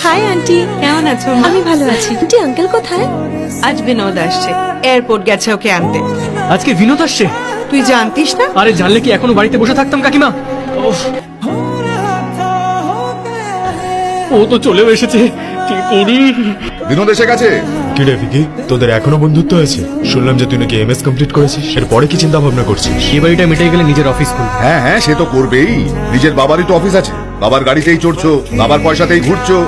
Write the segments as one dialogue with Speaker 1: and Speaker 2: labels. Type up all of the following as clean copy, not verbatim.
Speaker 1: Hi aunty,
Speaker 2: কেমন আছো মা?
Speaker 1: আমি ভালো আছি। আন্টি আঙ্কেল কোথায়?
Speaker 2: আজ বিনোদ আসছে, এয়ারপোর্ট গেছে ওকে আনতে।
Speaker 3: আজকে বিনোদ আসছে?
Speaker 2: তুই জানতিস না?
Speaker 3: আরে জানলে কি এখনো বাড়িতে বসে থাকতাম কাকিমা। উফ। ও তো চলেও এসেছে, কি করি?
Speaker 4: বিনোদ এসে গেছে।
Speaker 5: কি রে ভিকি, তোদের এখনো বন্ধুত্ব আছে? শুনলাম যে তুই নাকি এমএস কমপ্লিট করেছিস, এরপরে কি চিন্তা ভাবনা করছিস?
Speaker 3: এই বাড়িটা মিটে গেলে নিজের অফিস খুলবো।
Speaker 4: হ্যাঁ হ্যাঁ, সে তো করবেই। নিজের বাবারই তো অফিস আছে, বাবার গাড়িতেই চড়ছো, বাবার পয়সাতেই ঘুরছো।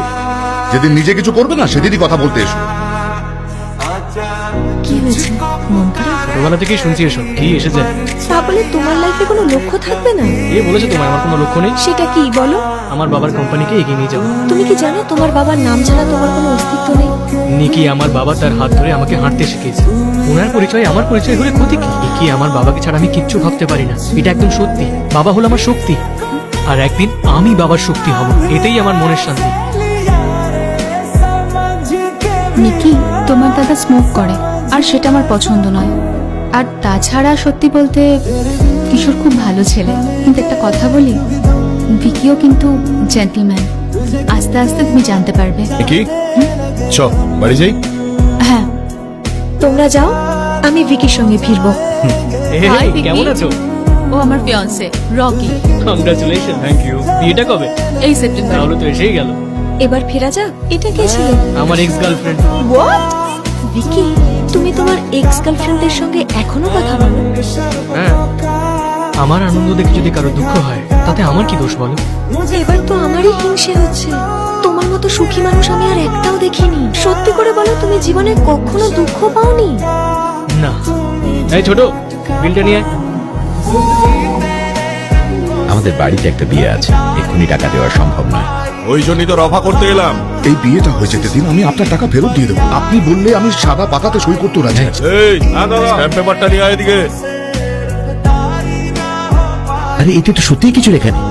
Speaker 4: যেদিন নিজে কিছু করবে না সেদিনই কথা বলতে এসো।
Speaker 1: কি হয়েছে? মন খারাপ?
Speaker 3: ছোটবেলা থেকেই শুনছি এসব, কি এসে যায়।
Speaker 1: তা বলে তোমার লাইফে কোনো লক্ষ্য থাকবে না?
Speaker 3: এ বলেছে তোমার আমার কোনো লক্ষ্য নেই?
Speaker 1: সেটা কি বলো?
Speaker 3: আমার বাবার কোম্পানিকে এগিয়ে নিয়ে যাবো।
Speaker 1: তুমি কি জানো তোমার বাবার নাম ছাড়া তোমার কোনো অস্তিত্ব নেই?
Speaker 3: নিকি আমার বাবা তার হাত ধরে আমাকে হাঁটতে শিখিয়েছে। ওনার পরিচয় আমার পরিচয় হলে ক্ষতি কি? নিকি আমার বাবাকে ছাড়া আমি কিচ্ছু ভাবতে পারি না, এটা একদম সত্যি। বাবা হলো আমার শক্তি, আর একদিন আমি বাবার শক্তি হব, এটাই আমার মনের শান্তি।
Speaker 6: নিকি, তোমার দাদা স্মোক করে আর সেটা আমার পছন্দ নয়। আর তাছাড়া সত্যি বলতে কিশোর খুব ভালো ছেলে, কিন্তু একটা কথা বলি, ভিকিও কিন্তু জেন্টলম্যান। আস্তে আস্তে তুমি জানতে পারবে।
Speaker 5: কি চ বাড়ি যাই।
Speaker 6: হ্যাঁ,
Speaker 1: তোমরা যাও, আমি ভিকির সঙ্গে ফিরবো।
Speaker 6: Hi, Vicky.
Speaker 3: কেমন আছো?
Speaker 6: ও আমার fiance Rocky.
Speaker 3: Congratulation. Thank you. বিয়েটা কবে?
Speaker 6: এই সেপ্টেম্বর।
Speaker 3: তাহলে তো এসেই গেল।
Speaker 1: এবার ফেরা যাক। এটা কে ছিল?
Speaker 3: আমার এক্স গার্লফ্রেন্ড।
Speaker 1: হোয়াট? ভিকি, তুমি তোমার এক্স গার্লফ্রেন্ডের সঙ্গে এখনো কথা বলো?
Speaker 3: হ্যাঁ, আমার আনন্দ দেখে যদি কারো দুঃখ হয় তাতে আমার কি দোষ বলো?
Speaker 1: এবার তো আমারই হিংসে হচ্ছে। তোমার মতো সুখী মানুষ আমি আর একটাও দেখিনি। সত্যি করে বলো, তুমি জীবনে কখনো দুঃখ পাওনি?
Speaker 3: না। এই ছোট, বিলটা নিয়ে আয়।
Speaker 7: আমাদের বাড়িতে একটা বিয়ে আছে, এক্ষুনি টাকা দেওয়া সম্ভব নয়।
Speaker 5: ওই জন্যই তো রফা করতে এলাম।
Speaker 4: এই বিয়েটা হয়ে যেতে দিন, আমি আপনার টাকা ফেরত দিয়ে দেবো। আপনি বললে আমি সাদা পাতাতে সই করতে রাজি আছি।
Speaker 5: এই স্ট্যাম্প পেপারটা নিয়ে আয় এদিকে।
Speaker 7: আরে এতে তো সত্যিই কিছু লেখা নেই।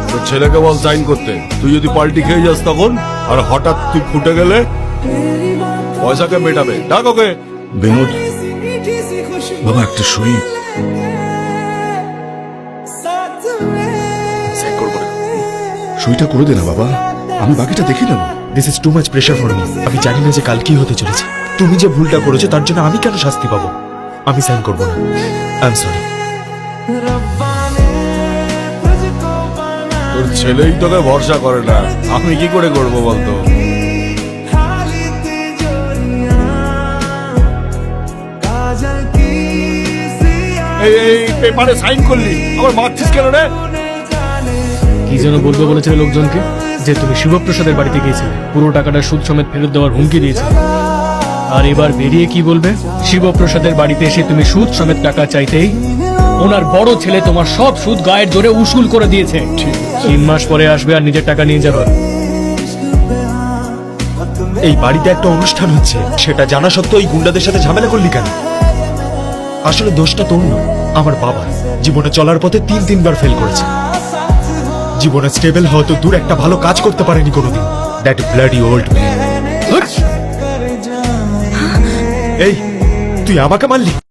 Speaker 5: তোর ছেলেকে বল সাইন করতে। তুই যদি পাল্টি খেয়ে যাস তখন, আর হঠাৎ তুই ফুটে গেলে পয়সাকে মেটাবে। ডাক ওকে।
Speaker 4: বিনোদ বাবা, একটা সই। সইটা করে দে না বাবা, আমি বাকিটা দেখে নেবো।
Speaker 5: This is too much pressure for me. আমি জানি না যে কাল কি হতে চলেছে। তুমি যে ভুলটা করেছো তার জন্য আমি কেন শাস্তি পাবো? আমি সাইন করবো না। I am sorry.
Speaker 8: তোর ছেলেই তোকে ভরসা করে না, আমি কি করে করবো বলতো? এই পেপারে সাইন করলি, আবার মারছিস কেন রে?
Speaker 3: কি যেন বলবো বলেছিল লোকজনকে, যে তুমি শিবপ্রসাদের বাড়িতে গিয়েছিলে, পুরো টাকাটা সুদ সমেত ফেরত দেওয়ার হুমকি দিয়েছিলে। আর এবার বেরিয়ে কি বলবে? শিবপ্রসাদের বাড়িতে এসে তুমি সুদ সমেত টাকা চাইতেই ওনার বড় ছেলে তোমার সব সুদ গায়ের জোরে উসুল করে দিয়েছে। 3 মাস পরে আসবে আর নিজের টাকা নিয়ে যাবে।
Speaker 5: এই বাড়িতে একটা অনুষ্ঠান হচ্ছে, সেটা জানা সত্ত্বেও এই গুন্ডাদের সাথে ঝামেলা করলি কেন? আসলে দোষটা তোর নয়, আমার বাবা। জীবনে চলার পথে 3বার ফেল করেছে। জীবনে স্টেবল হয়তো দূর একটা ভালো কাজ করতে পারেনি কোনোদিন। That bloody old man. এই তুই আমাকে মারলি?